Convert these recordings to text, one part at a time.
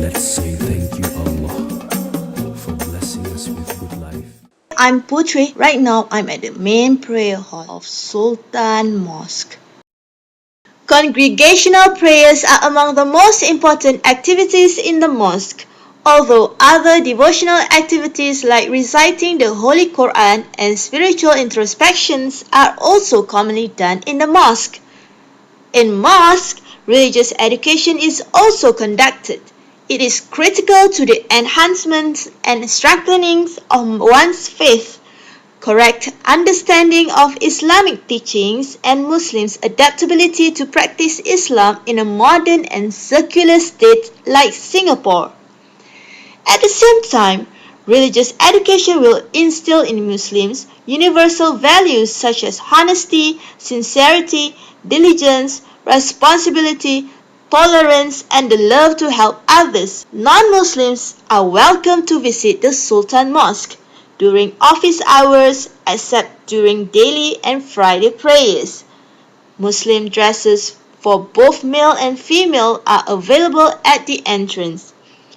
Let's say thank you, Allah, for blessing us with good life. I'm Putri. Right now, I'm at the main prayer hall of Sultan Mosque. Congregational prayers are among the most important activities in the mosque, although other devotional activities like reciting the Holy Quran and spiritual introspections are also commonly done in the mosque. In mosque, religious education is also conducted. It is critical to the enhancement and strengthening of one's faith, correct understanding of Islamic teachings, and Muslims' adaptability to practice Islam in a modern and secular state like Singapore. At the same time, religious education will instill in Muslims universal values such as honesty, sincerity, diligence, responsibility, tolerance, and the love to help others. Non-Muslims are welcome to visit the Sultan Mosque during office hours except during daily and Friday prayers. Muslim dresses for both male and female are available at the entrance.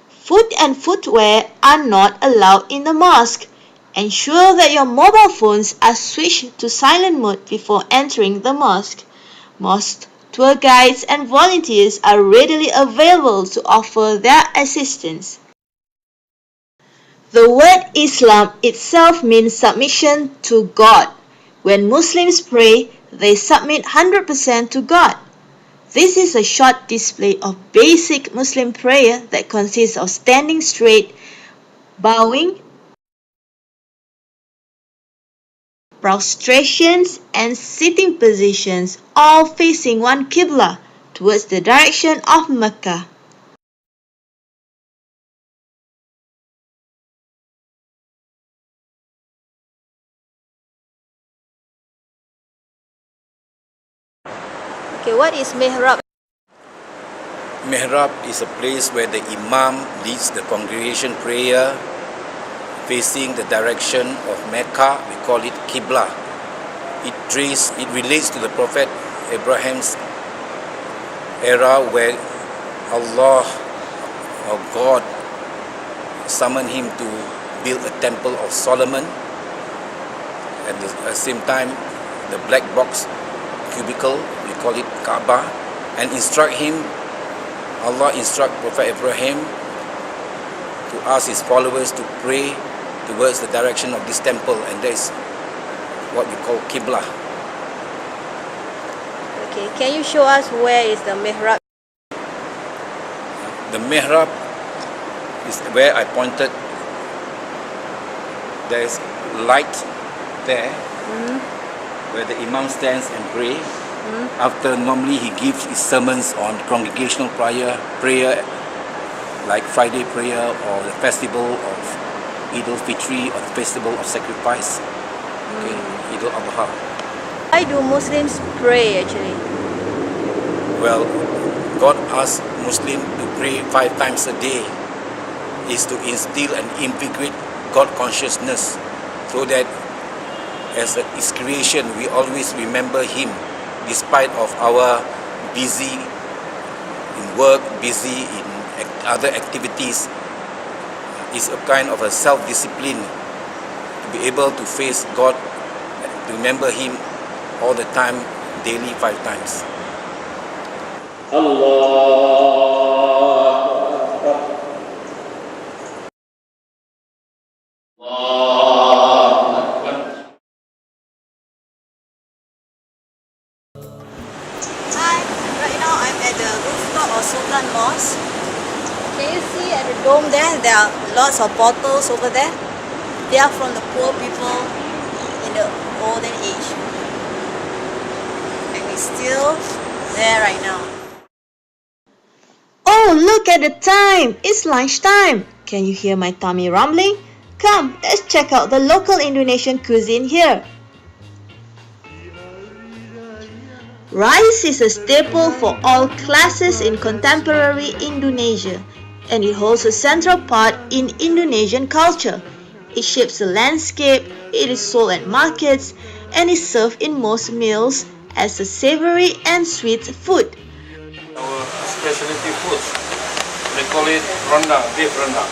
Food and footwear are not allowed in the mosque. Ensure that your mobile phones are switched to silent mode before entering the mosque. Mosque tour guides and volunteers are readily available to offer their assistance. The word Islam itself means submission to God. When Muslims pray, they submit 100% to God. This is a short display of basic Muslim prayer that consists of standing straight, bowing, prostrations, and sitting positions, all facing one Qibla, towards the direction of Mecca. Okay, what is mihrab? Mihrab is a place where the Imam leads the congregation prayer facing the direction of Mecca. We call it Qibla. It relates to the Prophet Abraham's era where Allah or God summoned him to build a temple of Solomon. At the same time, the black box cubicle, we call it Kaaba, and Allah instruct Prophet Abraham to ask his followers to pray towards the direction of this temple, and that is what we call Qibla. Okay, can you show us where is the mihrab? The mihrab is where I pointed. There is light there, where the Imam stands and prays. After normally he gives his sermons on congregational prayer like Friday prayer or the festival of Eid al-Fitri or the festival of sacrifice, Eid al-Adha. Why do Muslims pray actually? Well, God asked Muslims to pray 5 times a day is to instill and integrate God consciousness so that as His creation we always remember Him despite of our busy in work, busy in other activities. Is a kind of a self-discipline to be able to face God, to remember Him all the time, daily 5 times. Hi, right now I'm at the rooftop of Sultan Mosque. Can you see at the dome there? There are lots of bottles over there. They are from the poor people in the olden age. And it's still there right now. Oh, look at the time! It's lunchtime! Can you hear my tummy rumbling? Come, let's check out the local Indonesian cuisine here. Rice is a staple for all classes in contemporary Indonesia, and it holds a central part in Indonesian culture. It shapes the landscape, it is sold at markets, and is served in most meals as a savory and sweet food. Our specialty food They call it rendang, beef rendang.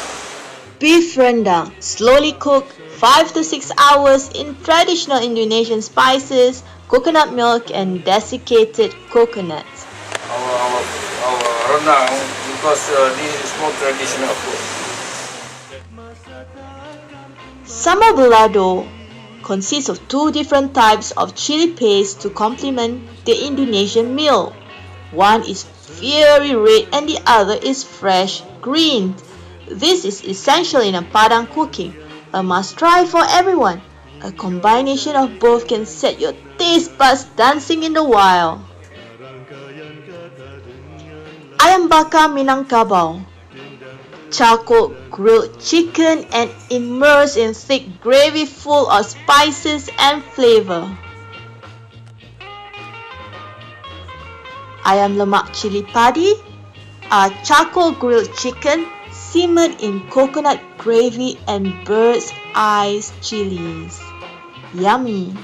Beef rendang, slowly cooked 5 to 6 hours in traditional Indonesian spices, coconut milk, and desiccated coconuts. Our rendang, because this is more traditional food. Sambal balado consists of two different types of chili paste to complement the Indonesian meal. One is fiery red and the other is fresh green. This is essential in a Padang cooking, a must try for everyone. A combination of both can set your taste buds dancing in the wild. Ayam bakar Minangkabau, charcoal grilled chicken and immersed in thick gravy full of spices and flavor. Ayam lemak cili padi, a charcoal grilled chicken simmered in coconut gravy and bird's eyes chilies. Yummy!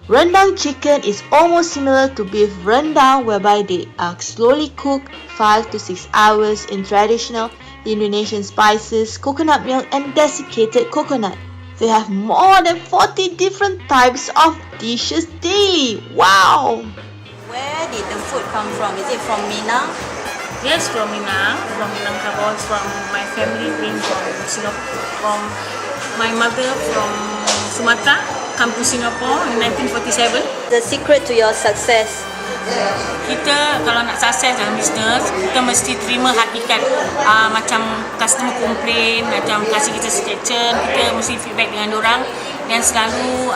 Rendang chicken is almost similar to beef rendang, whereby they are slowly cooked 5 to 6 hours in traditional Indonesian spices, coconut milk, and desiccated coconut. They have more than 40 different types of dishes daily. Wow! Where did the food come from? Is it from Minang? Yes, from Minangkabau, from my family being from Singapore, from my mother from Sumatra, come to Singapore in 1947. The secret to your success? Kita kalau nak sukses dalam bisnes, kita mesti terima hakikat. Macam customer complain, macam kasih kita suggestion, kita mesti feedback dengan orang dan selalu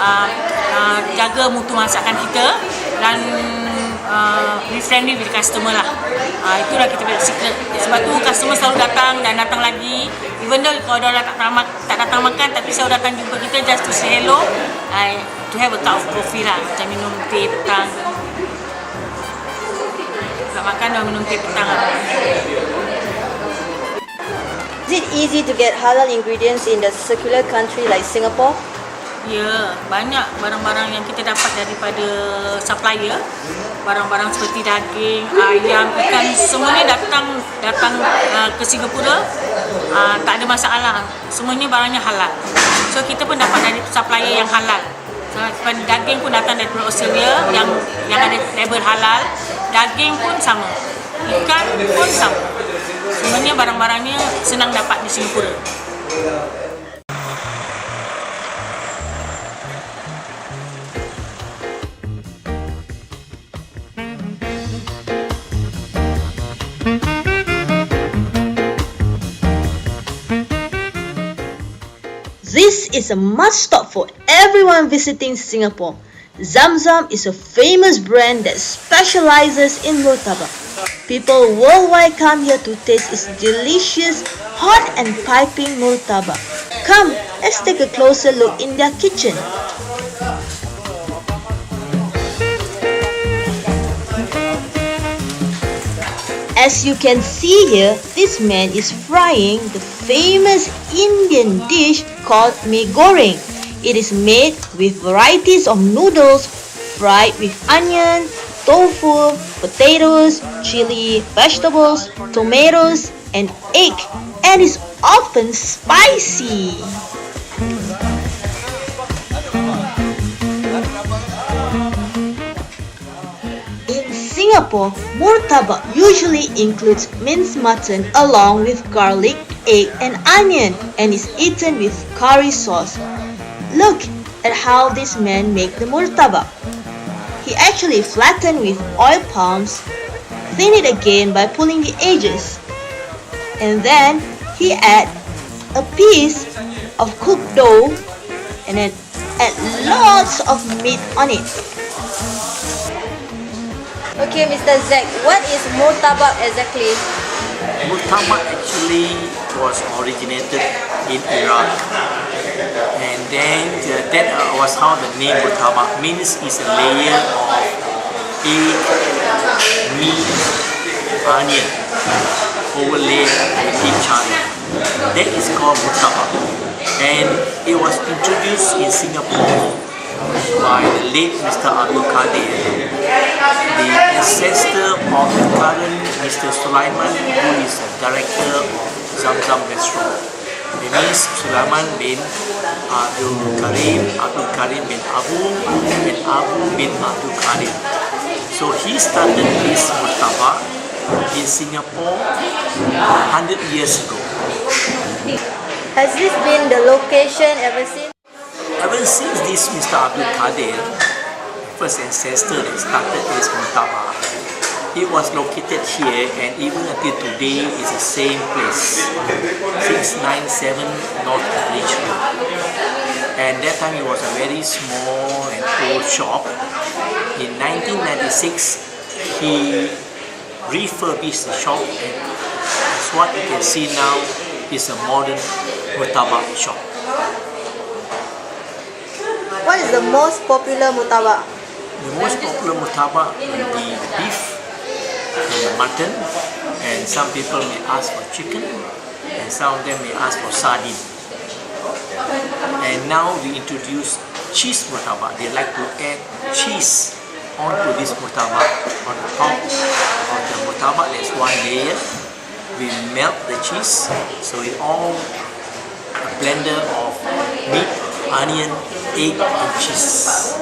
jaga mutu masakan kita dan be friendly with customer lah. Itulah kita punya secret. Sebab tu customer selalu datang dan datang lagi. Even though kalau dia tak datang makan, tapi selalu datang jumpa kita just to say hello, to have a cup of coffee lah, macam minum teh petang. Tak makan dan minum teh petang lah. Is it easy to get halal ingredients in the secular country like Singapore? Ya, banyak barang-barang yang kita dapat daripada supplier. Barang-barang seperti daging, ayam, ikan, semuanya datang ke Singapura. Tak ada masalah. Semuanya barangnya halal. So kita pun dapat dari supplier yang halal. Daging pun datang daripada Australia yang ada label halal. Daging pun sama. Ikan pun sama. Semuanya barang-barangnya senang dapat di Singapura. This is a must-stop for everyone visiting Singapore. Zam is a famous brand that specializes in murtabak. People worldwide come here to taste its delicious, hot and piping murtabak. Come, let's take a closer look in their kitchen. As you can see here, this man is frying the famous Indian dish called mee goreng. It is made with varieties of noodles fried with onion, tofu, potatoes, chili, vegetables, tomatoes, and egg, and is often spicy. In Singapore, murtabak usually includes minced mutton along with garlic, egg, and onion, and is eaten with curry sauce. Look at how this man make the murtabak. He actually flattened with oil palms, thin it again by pulling the edges, and then he add a piece of cooked dough and then add lots of meat on it. Okay, Mr. Zack, what is murtabak exactly? Murtabak actually was originated in Iraq, and then that was how the name murtabak means is a layer of egg, meat, onion overlaid with each other. That is called murtabak, and it was introduced in Singapore by the late Mr. Abdul Kadir, the ancestor of the current Mr. Sulaiman, who is a director of Zamzam restaurant. It means Sulaiman bin Abdul Karim bin Abu, and Abu bin Abdul Karim. So he started this murtabak in Singapore 100 years ago. Has this been the location ever since? Ever since this Mr. Abdul Kadir, first ancestor that started this murtabak, it was located here, and even until today is the same place, 697 North Bridge Road. And that time it was a very small and old shop. In 1996, he refurbished the shop, and as what you can see now is a modern murtabak shop. What is the most popular murtabak? The most popular murtabak will be the beef and the mutton, and some people may ask for chicken, and some of them may ask for sardine. And now we introduce cheese murtabak. They like to add cheese onto this murtabak. On the top of the murtabak there's one layer. We melt the cheese, so it all a blender of meat, onion, egg and cheese.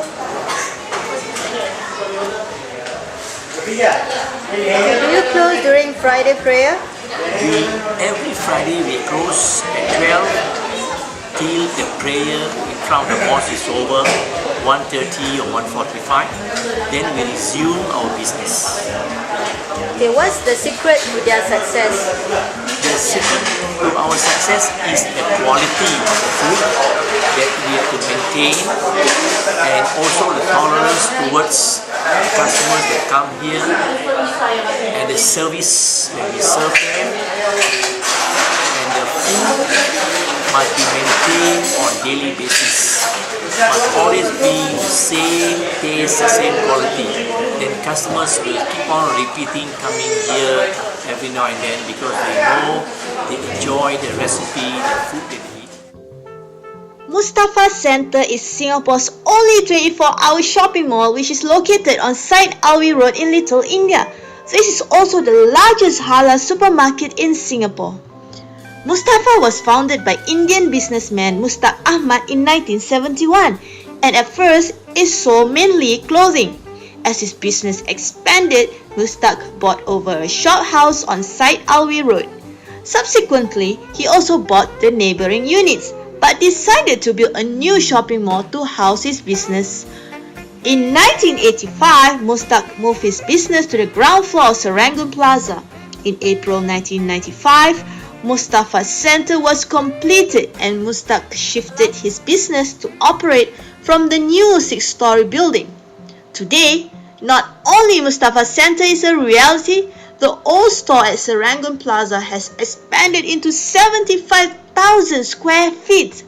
Do you close during Friday prayer? Every Friday we close at 12 till the prayer in front of the mosque is over, 1:30 or 1:45. Then we resume our business. Okay, what's the secret to their success? The secret to our success is the quality of the food that we have to maintain, and also the tolerance towards the customers that come here, and the service when we serve them, and the food must be maintained on daily basis. Must always be the same taste, the same quality. Then customers will keep on repeating, coming here every now and then, because they know, they enjoy the recipe, the food that they eat. Mustafa Centre is Singapore's only 24-hour shopping mall, which is located on Syed Alwi Road in Little India. This is also the largest halal supermarket in Singapore. Mustafa was founded by Indian businessman Mustaq Ahmad in 1971, and at first it sold mainly clothing. As his business expanded, Mustaq bought over a shophouse on Syed Alwi Road. Subsequently, he also bought the neighbouring units, but decided to build a new shopping mall to house his business. In 1985, Mustaq moved his business to the ground floor of Serangoon Plaza. In April 1995, Mustafa Centre was completed, and Mustaq shifted his business to operate from the new 6-story building. Today, not only Mustafa Centre is a reality, the old store at Serangoon Plaza has expanded into 75,000 square feet.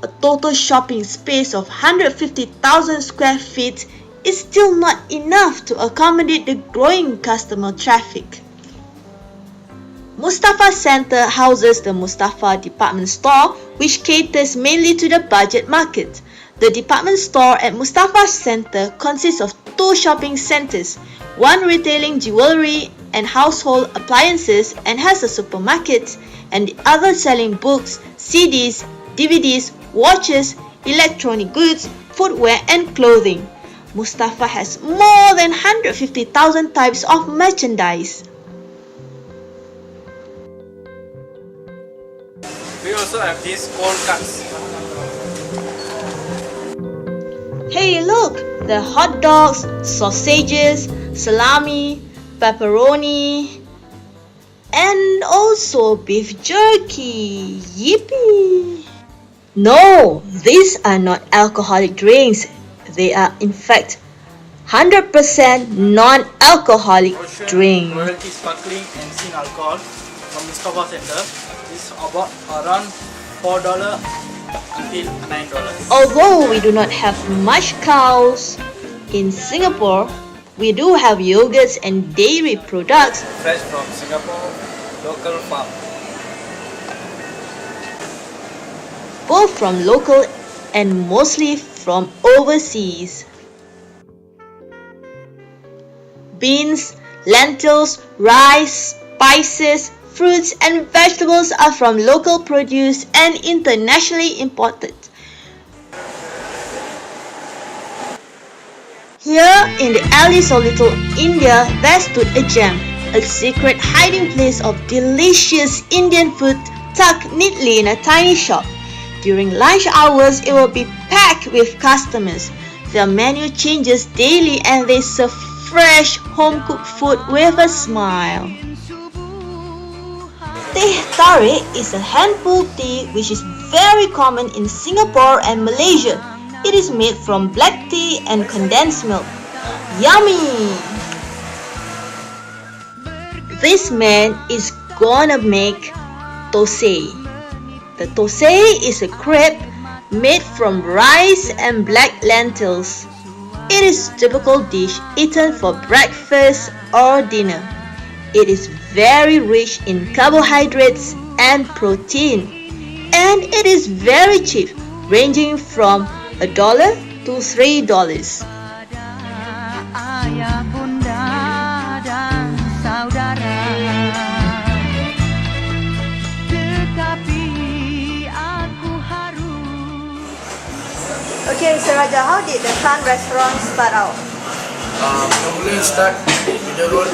A total shopping space of 150,000 square feet is still not enough to accommodate the growing customer traffic. Mustafa Centre houses the Mustafa department store, which caters mainly to the budget market. The department store at Mustafa Centre consists of 2 shopping centres, one retailing jewellery and household appliances and has a supermarket, and the other selling books, CDs, DVDs, watches, electronic goods, footwear and clothing. Mustafa has more than 150,000 types of merchandise. We also have these cold cuts. Hey look! The hot dogs, sausages, salami, pepperoni, and also beef jerky. Yippee! No, these are not alcoholic drinks. They are in fact 100% non-alcoholic drink. Royalty sparkling and sin alcohol from Mustafa Centre is about around $4 until $9. Although we do not have much cows in Singapore, we do have yogurts and dairy products. Fresh from Singapore, local farm. Both from local and mostly from overseas. Beans, Lentils, rice, spices, fruits and vegetables are from local produce and internationally imported. Here in the alleys of Little India, there stood a gem, a secret hiding place of delicious Indian food tucked neatly in a tiny shop. During lunch hours, it will be packed with customers. Their menu changes daily and they serve fresh home-cooked food with a smile. Teh tarik is a hand-pulled tea which is very common in Singapore and Malaysia. It is made from black tea and condensed milk. Yummy! This man is gonna make thosai. The thosai is a crepe made from rice and black lentils. It is a typical dish eaten for breakfast or dinner. It is very rich in carbohydrates and protein, and it is very cheap, ranging from $1 to $3. Ayah, bunda dan saudara, tetapi aku harus. Okay, Mr. Raja, how did the Khan restaurant start out? Mula start Middle Road,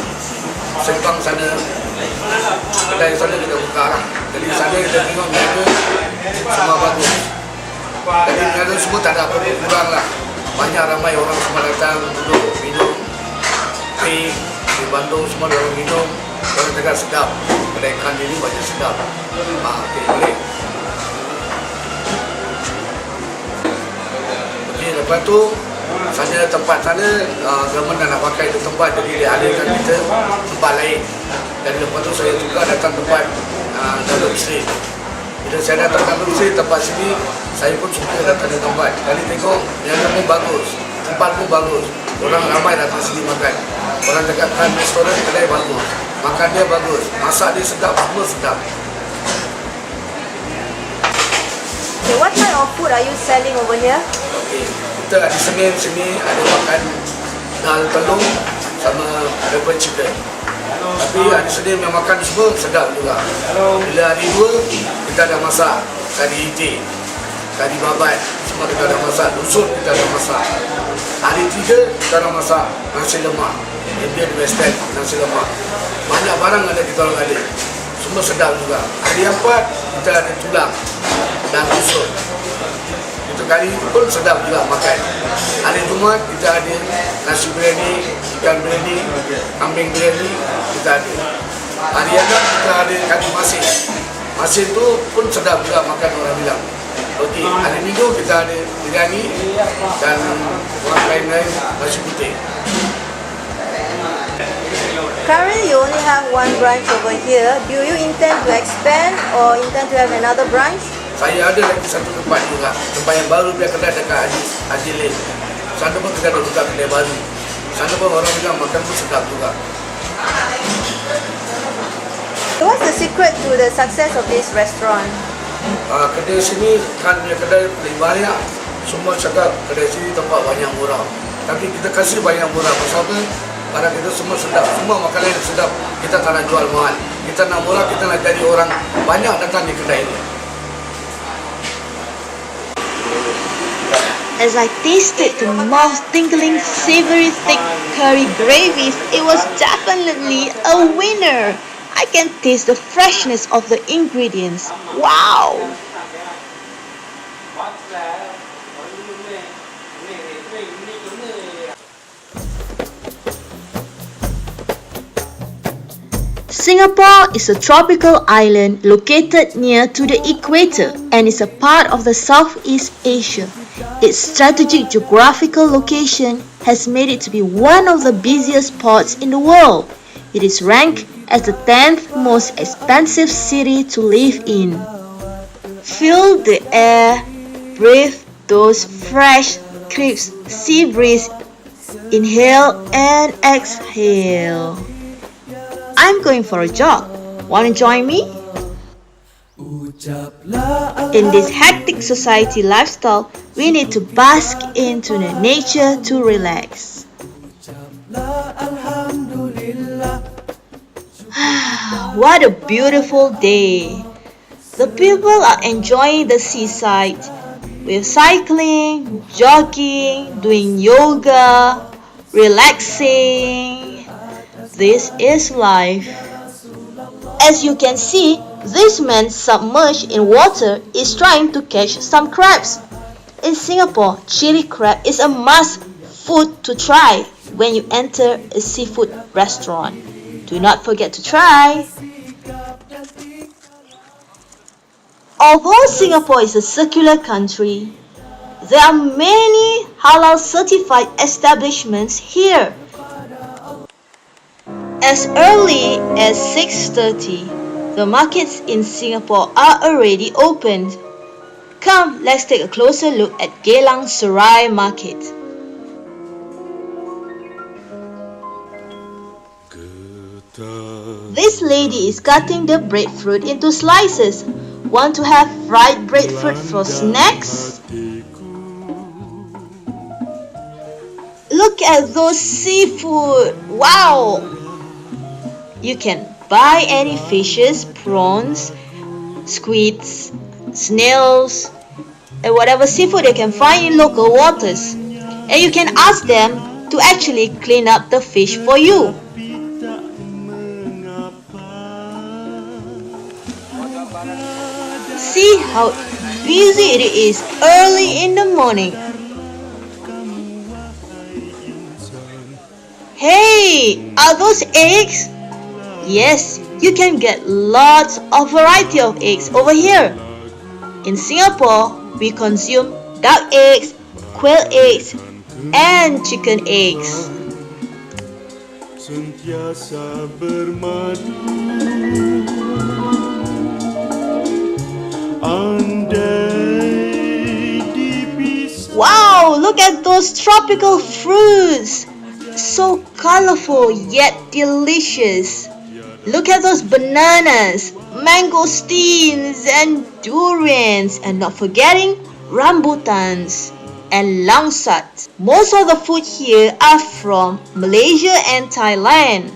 Sengkang sana. Kedai sana kita buka lah. Jadi sana kita tengok niaga semua bagus. Jadi niaga semua tak ada apa-apa kurang lah. Banyak ramai orang semua datang duduk minum teh di Bandung, semua orang minum. Orang cakap sedap. Kedai Khan ini banyak sedap. Okay, boleh. Okay, lepas tu sana tempat sana government dah nak pakai itu tempat, jadi dia alihkan kita tempat lain. Dan lepas tu saya juga datang tempat Dalam Street. Bila saya datang Dalam Street, tempat sini saya pun suka datang di tempat. Kali tengok yang pun bagus, tempat pun bagus, orang ramai datang sini makan. Orang cakap kan restoran kedai bagus, makan dia bagus, masak dia sedap, semua sedap. Okay, what kind of food are you selling over here? Okay, kita ada sini ada makan dal telur sama ada fried chicken. Tapi hari Senin yang makan semua sedap juga. Bila hari 2 kita ada masak kari itik, kari babat, semua kita ada masak, lusut kita ada masak. Hari 3 kita ada masak nasi lemak, Indian Western nasi lemak. Banyak barang ada kita orang ada, semua sedap juga. Hari 4 kita ada tulang dan lusut. Itu kali pun sedap juga makan. Hari Jumaat kita ada nasi biryani, ikan biryani, kambing biryani kita ada. Hari Ahad kita ada kaki masin. Masin tu pun sedap juga makan orang bilang. Okey, hari Minggu kita ada biryani dan orang lain-lain nasi putih. Currently, you only have one branch over here. Do you intend to expand or intend to have another branch? Saya ada lagi satu tempat juga, tempat yang baru dia kedai dekat Haji Lane. Sana pun kita ada buka kedai baru. Sana pun orang bilang makan pun sedap juga. What's the secret to the success of this restaurant? Kedai sini kan dia kedai paling banyak. Semua cakap kedai sini tempat banyak murah. Tapi kita kasih banyak murah. Pasal apa? Barang kita semua sedap. Semua makanan yang sedap. Kita tak nak jual mahal. Kita nak murah, kita nak jadi orang banyak datang di kedai ini. As I tasted the mouth-tingling, savory, thick curry gravy, it was definitely a winner. I can taste the freshness of the ingredients. Wow! Singapore is a tropical island located near to the equator and is a part of the Southeast Asia. Its strategic geographical location has made it to be one of the busiest ports in the world. It is ranked as the 10th most expensive city to live in. Feel the air, breathe those fresh, crisp sea breeze, inhale and exhale. I'm going for a jog. Wanna join me? In this hectic society lifestyle, we need to bask into the nature to relax. what a beautiful day. The people are enjoying the seaside with cycling, jogging, doing yoga, relaxing. This is life. As you can see, this man submerged in water is trying to catch some crabs. In Singapore, chili crab is a must food to try when you enter a seafood restaurant. Do not forget to try. Although Singapore is a secular country, there are many halal certified establishments here. As early as 6:30, the markets in Singapore are already opened. Come, let's take a closer look at Geylang Serai Market. This lady is cutting the breadfruit into slices. Want to have fried breadfruit for snacks? Look at those seafood! Wow! You can buy any fishes, prawns, squids, snails, and whatever seafood you can find in local waters. And you can ask them to actually clean up the fish for you. See how busy it is early in the morning. Hey, are those eggs? Yes, you can get lots of variety of eggs over here. In Singapore, we consume duck eggs, quail eggs, and chicken eggs. Wow, look at those tropical fruits! So colorful yet delicious. Look at those bananas, mangosteens, and durians, and not forgetting rambutans and langsat. Most of the food here are from Malaysia and Thailand.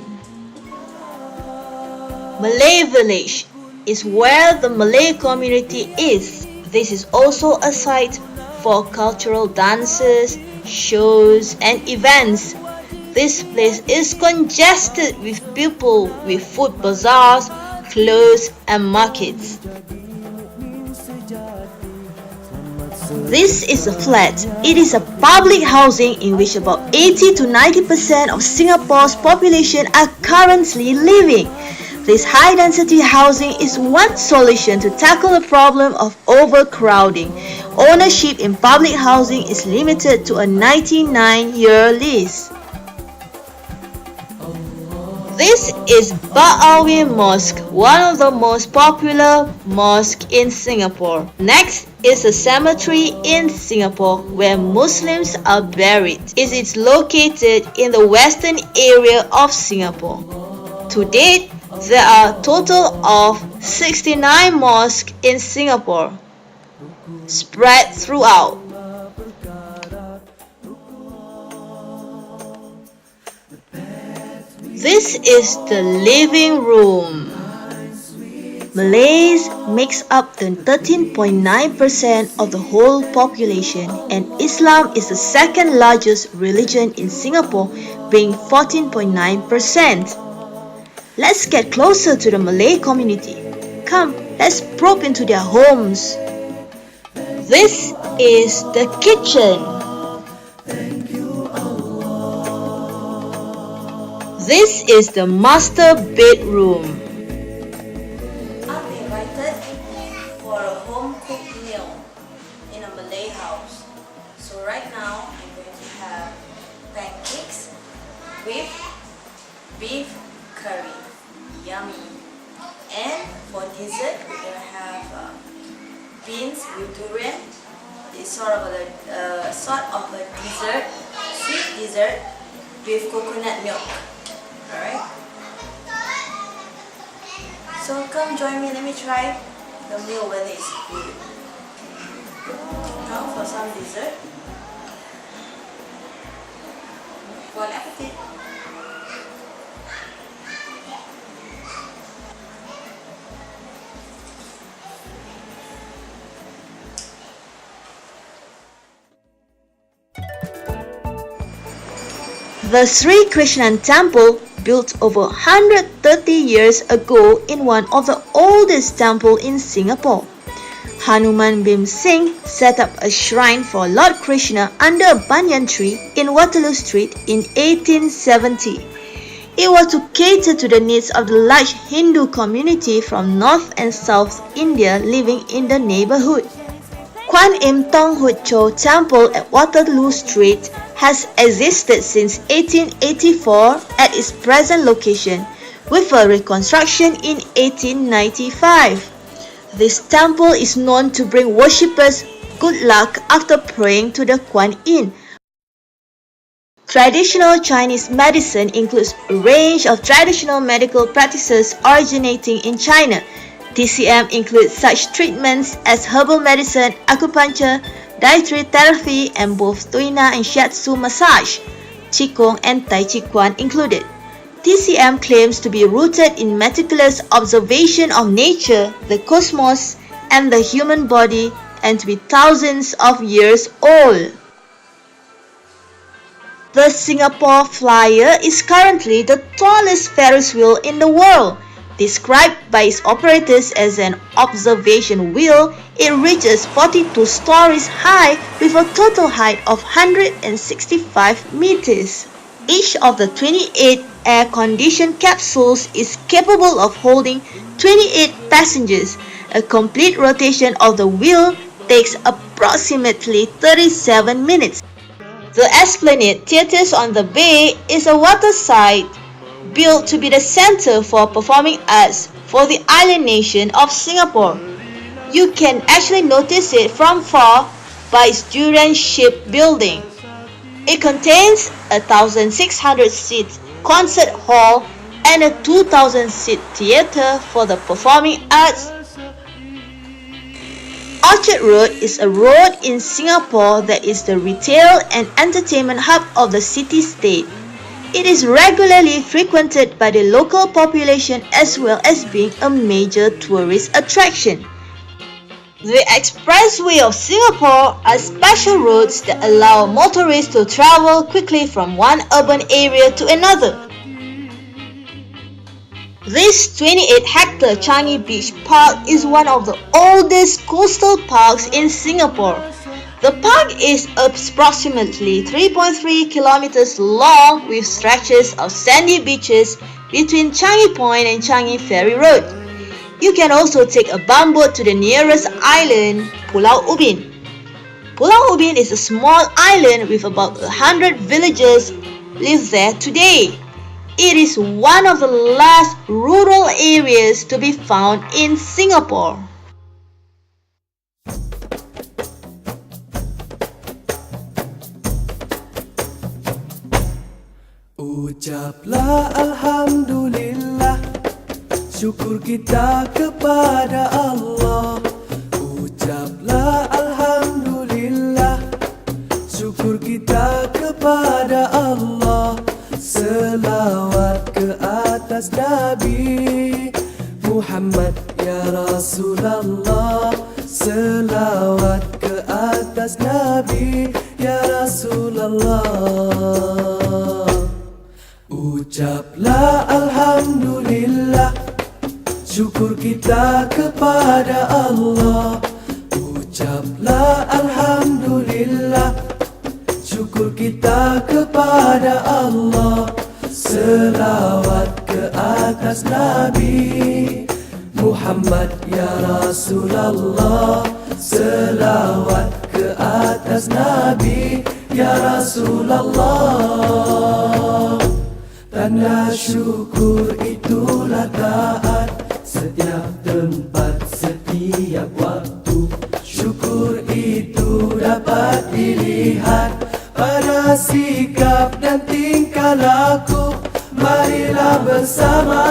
Malay Village is where the Malay community is. This is also a site for cultural dances, shows, and events. This place is congested with people with food bazaars, clothes, and markets. This is a flat. It is a public housing in which about 80 to 90% of Singapore's population are currently living. This high-density housing is one solution to tackle the problem of overcrowding. Ownership in public housing is limited to a 99-year lease. This is Ba'awi Mosque, one of the most popular mosques in Singapore. Next is a cemetery in Singapore where Muslims are buried. It is located in the western area of Singapore. To date, there are a total of 69 mosques in Singapore, spread throughout. This is the living room. Malays makes up the 13.9% of the whole population, and Islam is the second largest religion in Singapore, being 14.9%. Let's get closer to the Malay community. Come, let's probe into their homes. This is the kitchen. This is the master bedroom. I've been invited for a home-cooked meal in a Malay house. So right now, I'm going to have pancakes with beef curry. Yummy. And for dessert, we're going to have beans with durian. It's sort of a dessert, sweet dessert with coconut milk. Alright? So come join me, let me try the meal whether it's good. Now for some dessert. Bon appetit! The Sri Krishnan Temple, built over 130 years ago in one of the oldest temples in Singapore. Hanuman Bhim Singh set up a shrine for Lord Krishna under a banyan tree in Waterloo Street in 1870. It was to cater to the needs of the large Hindu community from North and South India living in the neighborhood. Kwan Im Tong Hut Cho Temple at Waterloo Street has existed since 1884 at its present location, with a reconstruction in 1895. This temple is known to bring worshippers good luck after praying to the Kuan Yin. Traditional Chinese medicine includes a range of traditional medical practices originating in China. TCM includes such treatments as herbal medicine, acupuncture, dietary therapy, and both Tuina and Shiatsu massage, Qigong and Tai Chi Quan included. TCM claims to be rooted in meticulous observation of nature, the cosmos, and the human body, and to be thousands of years old. The Singapore Flyer is currently the tallest Ferris wheel in the world. Described by its operators as an observation wheel, it reaches 42 stories high with a total height of 165 meters. Each of the 28 air-conditioned capsules is capable of holding 28 passengers. A complete rotation of the wheel takes approximately 37 minutes. The Esplanade Theatres on the Bay is a waterside built to be the center for performing arts for the island nation of Singapore. You can actually notice it from far by its Durian Ship building. It contains a 1,600-seat concert hall and a 2,000-seat theatre for the performing arts. Orchard Road is a road in Singapore that is the retail and entertainment hub of the city-state. It is regularly frequented by the local population as well as being a major tourist attraction. The Expressway of Singapore are special roads that allow motorists to travel quickly from one urban area to another. This 28-hectare Changi Beach Park is one of the oldest coastal parks in Singapore. The park is approximately 3.3 kilometers long with stretches of sandy beaches between Changi Point and Changi Ferry Road. You can also take a bumboat to the nearest island, Pulau Ubin. Pulau Ubin is a small island with about 100 villagers live there today. It is one of the last rural areas to be found in Singapore. Ucaplah Alhamdulillah, syukur kita kepada Allah. Ucaplah Alhamdulillah, syukur kita kepada Allah. Selawat ke atas Nabi Muhammad ya Rasulullah. Selawat ke atas Nabi ya Rasulullah. Ucaplah Alhamdulillah, syukur kita kepada Allah. Ucaplah Alhamdulillah, syukur kita kepada Allah. Selawat ke atas Nabi Muhammad ya Rasulullah. Selawat ke atas Nabi ya Rasulullah. Tanda syukur itulah taat setiap tempat, setiap waktu. Syukur itu dapat dilihat pada sikap dan tingkah laku. Marilah bersama